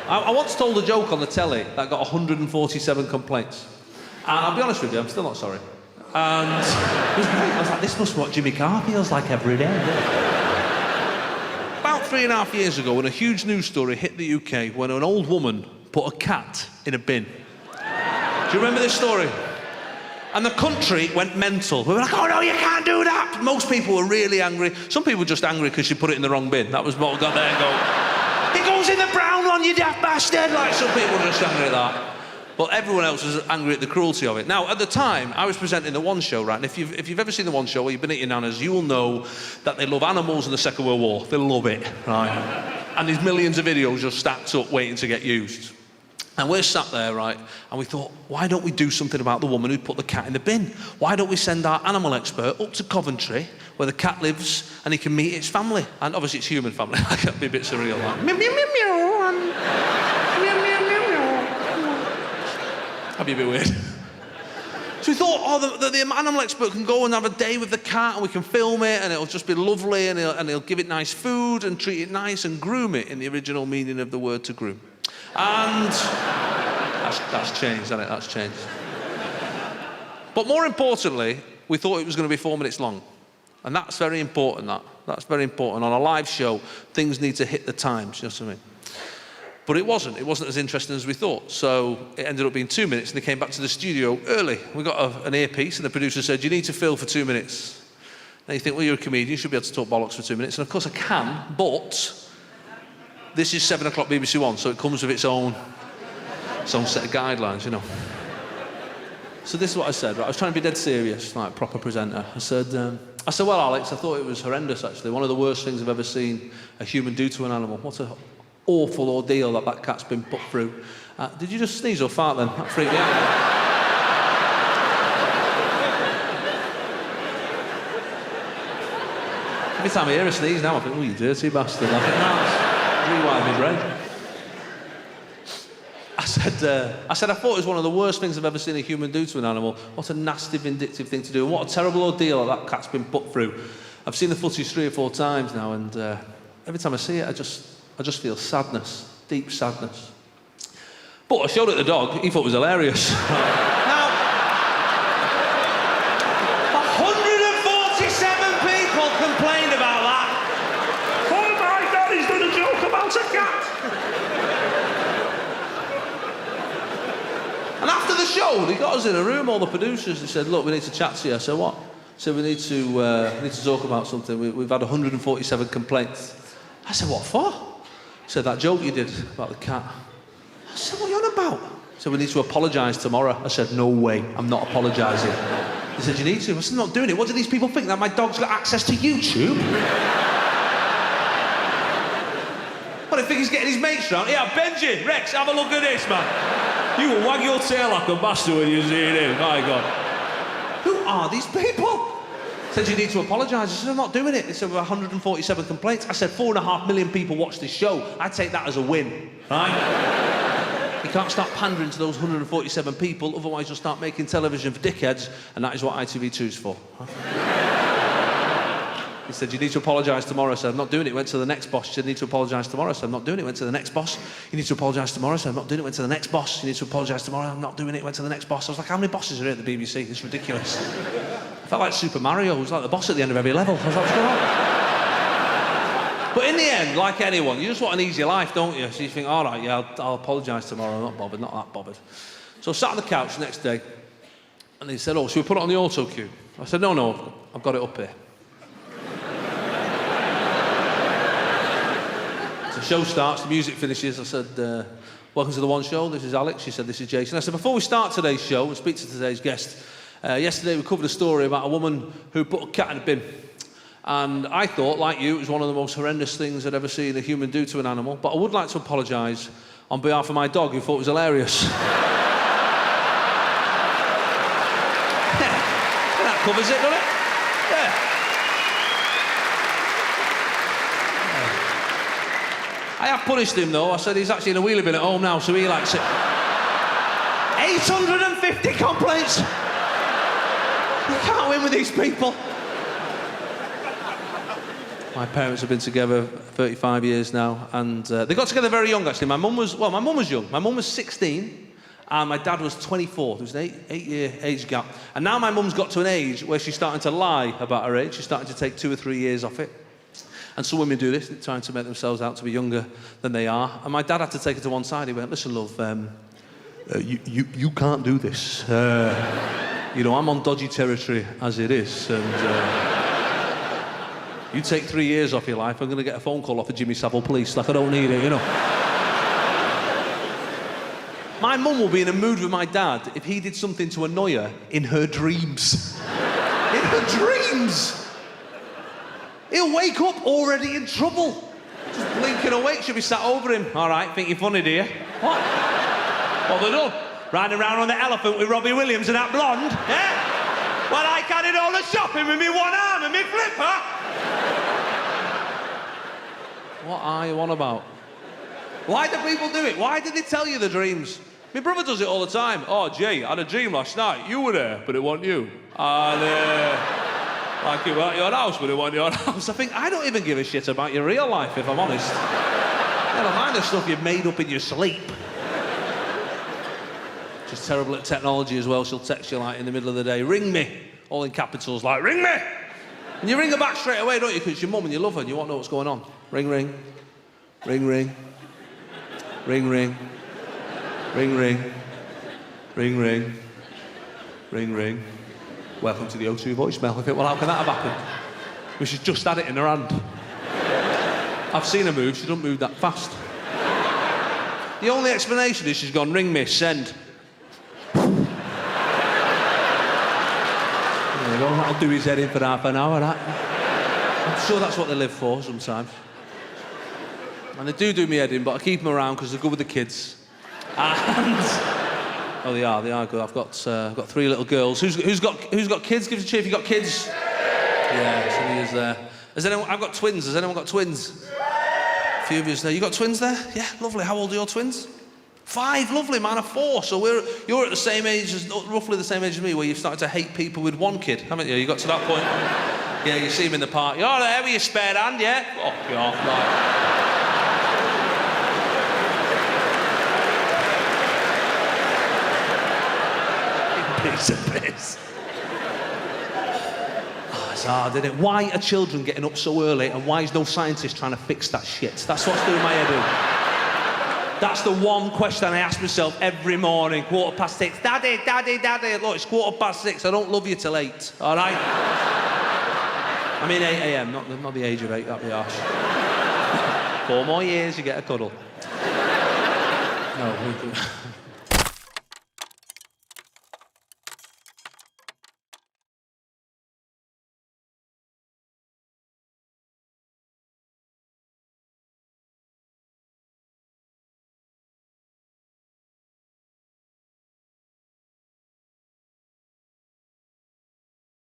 I once told a joke on the telly that got 147 complaints. And I'll be honest with you, I'm still not sorry. And it was great. I was like, this must be what Jimmy Carr feels like every day. About 3.5 years ago, when a huge news story hit the UK when an old woman put a cat in a bin. Do you remember this story? And the country went mental. We were like, oh no, you can't do that. Most people were really angry. Some people were just angry because she put it in the wrong bin. That was what got there and go, it goes in the brown one, you daft bastard. Like, some people were just angry at that. But everyone else was angry at the cruelty of it. Now, at the time, I was presenting the One Show, right? And if you've ever seen the One Show or you've been at your nana's, you will know that they love animals in the Second World War. They love it, right? And there's millions of videos just stacked up waiting to get used. And we're sat there, right, and we thought, why don't we do something about the woman who put the cat in the bin? Why don't we send our animal expert up to Coventry, where the cat lives, and he can meet its family? And obviously it's human family. That can be a bit surreal, like, meow, meow, meow, meow, and meow, meow, meow, meow. That'd be a bit weird. So we thought, oh, the animal expert can go and have a day with the cat, and we can film it, and it'll just be lovely, and he'll give it nice food, and treat it nice, and groom it, in the original meaning of the word to groom. And that's changed, hasn't it? That's changed. But more importantly, we thought it was going to be 4 minutes long. And that's very important, That's very important. On a live show, things need to hit the times, you know what I mean? But it wasn't as interesting as we thought. So it ended up being 2 minutes, and they came back to the studio early. We got an earpiece, and the producer said, you need to fill for 2 minutes. Now you think, well, you're a comedian, you should be able to talk bollocks for 2 minutes. And of course I can, but this is 7 o'clock BBC One, so it comes with its own set of guidelines, you know. So this is what I said, right? I was trying to be dead serious, like proper presenter. I said, well, Alex, I thought it was horrendous, actually. One of the worst things I've ever seen a human do to an animal. What an awful ordeal that cat's been put through. Did you just sneeze or fart then? That freaked me out. Every time I hear a sneeze now, I think, oh, you dirty bastard. I think, no, rewind my brain. I said, I thought it was one of the worst things I've ever seen a human do to an animal. What a nasty, vindictive thing to do, and what a terrible ordeal that cat's been put through. I've seen the footage 3 or 4 times now, and every time I see it, I just feel sadness, deep sadness. But I showed it to the dog. He thought it was hilarious. Now, 147 people complained about that. Oh my God, he's done a joke about a cat. And after the show, they got us in a room, all the producers. They said, look, we need to chat to you. I said, what? They said, we need to talk about something. We've had 147 complaints. I said, what for? He said, that joke you did about the cat. I said, what are you on about? He said, we need to apologise tomorrow. I said, no way, I'm not apologising. He said, you need to. I said, I'm not doing it. What do these people think, that my dog's got access to YouTube? What, I think he's getting his mates round? Yeah, Benji, Rex, have a look at this, man. You will wag your tail like a bastard when you see it in, my God. Who are these people? Said, you need to apologise. I said, I'm not doing it. They said, we have 147 complaints. I said, 4.5 million people watch this show. I take that as a win, right? You can't start pandering to those 147 people, otherwise you'll start making television for dickheads, and that is what ITV2's for. He said, you need to apologise tomorrow. I said, I'm not doing it. Went to the next boss. He said, you need to apologise tomorrow. I said, I'm not doing it. Went to the next boss. You need to apologise tomorrow. I said, I'm not doing it. Went to the next boss. You need to apologise tomorrow. I'm not doing it. Went to the next boss. I was like, how many bosses are here at the BBC? It's ridiculous. I felt like Super Mario. It was like the boss at the end of every level. I was like, what's going on? But in the end, like anyone, you just want an easy life, don't you? So you think, all right, yeah, I'll apologise tomorrow. I'm not bothered, not that bothered. So I sat on the couch the next day, and they said, oh, should we put it on the auto cue? I said, no, I've got it up here. The show starts, the music finishes. I said, welcome to the One Show. This is Alex. She said, this is Jason. I said, before we start today's show and speak to today's guest, yesterday we covered a story about a woman who put a cat in a bin. And I thought, like you, it was one of the most horrendous things I'd ever seen a human do to an animal. But I would like to apologise on behalf of my dog, who thought it was hilarious. Yeah, that covers it, doesn't it? Yeah. I have punished him, though. I said he's actually in a wheelie bin at home now, so he likes it. 850 complaints! You can't win with these people. My parents have been together 35 years now, and they got together very young, actually. My mum was young. My mum was 16, and my dad was 24. There was an eight-year age gap. And now my mum's got to an age where she's starting to lie about her age. She's starting to take 2 or 3 years off it. And some women do this, they're trying to make themselves out to be younger than they are. And my dad had to take her to one side. He went, listen, love, you can't do this. I'm on dodgy territory as it is. And you take 3 years off your life, I'm going to get a phone call off the Jimmy Savile police. Like, I don't need it, My mum will be in a mood with my dad if he did something to annoy her in her dreams. In her dreams! He'll wake up already in trouble. Just blinking awake, she'll be sat over him. All right, think you're funny, do you? What? What they done? Riding around on the elephant with Robbie Williams and that blonde, yeah? Well, I carried all the shopping with me one arm and me flipper. What are you on about? Why do people do it? Why did they tell you the dreams? My brother does it all the time. Oh, Jay, I had a dream last night. You were there, but it wasn't you. And, like you were at your house, but it wasn't your house. I think, I don't even give a shit about your real life, if I'm honest. Never mind the stuff you've made up in your sleep. She's terrible at technology as well. She'll text you, like, in the middle of the day, ring me. All in capitals, like, ring me! And you ring her back straight away, don't you? Because it's your mum and you love her and you want to know what's going on. Ring, ring. Ring, ring. Ring, ring. Ring, ring. Ring, ring. Ring, ring. Welcome to the O2 voicemail. I think, well, how can that have happened? Well, she's just had it in her hand. I've seen her move. She doesn't move that fast. The only explanation is she's gone, ring me, send. There you go, that'll do his head in for half an hour, that. I'm sure that's what they live for sometimes. And they do me head in, but I keep them around because they're good with the kids. And... Oh, they are good. I've got 3 little girls. Who's got kids? Give us a cheer if you've got kids. Yeah, somebody is there. Has anyone? I've got twins. Has anyone got twins? A few of you there. You got twins there? Yeah, lovely. How old are your twins? 5, lovely. Mine are 4. So you're at the same age as, roughly the same age as me, where you've started to hate people with 1 kid, haven't you? You got to that point. Yeah, you see them in the park. You're there with your spare hand, yeah? Oh, you're off, right. Piece of piss. Oh, it's hard, isn't it? Why are children getting up so early and why is no scientist trying to fix that shit? That's what's doing my head in. That's the one question I ask myself every morning, 6:15. Daddy, daddy, daddy. Look, it's 6:15. I don't love you till 8, all right? I mean 8 a.m, not the age of 8, that'd be harsh. 4 more years, you get a cuddle. No,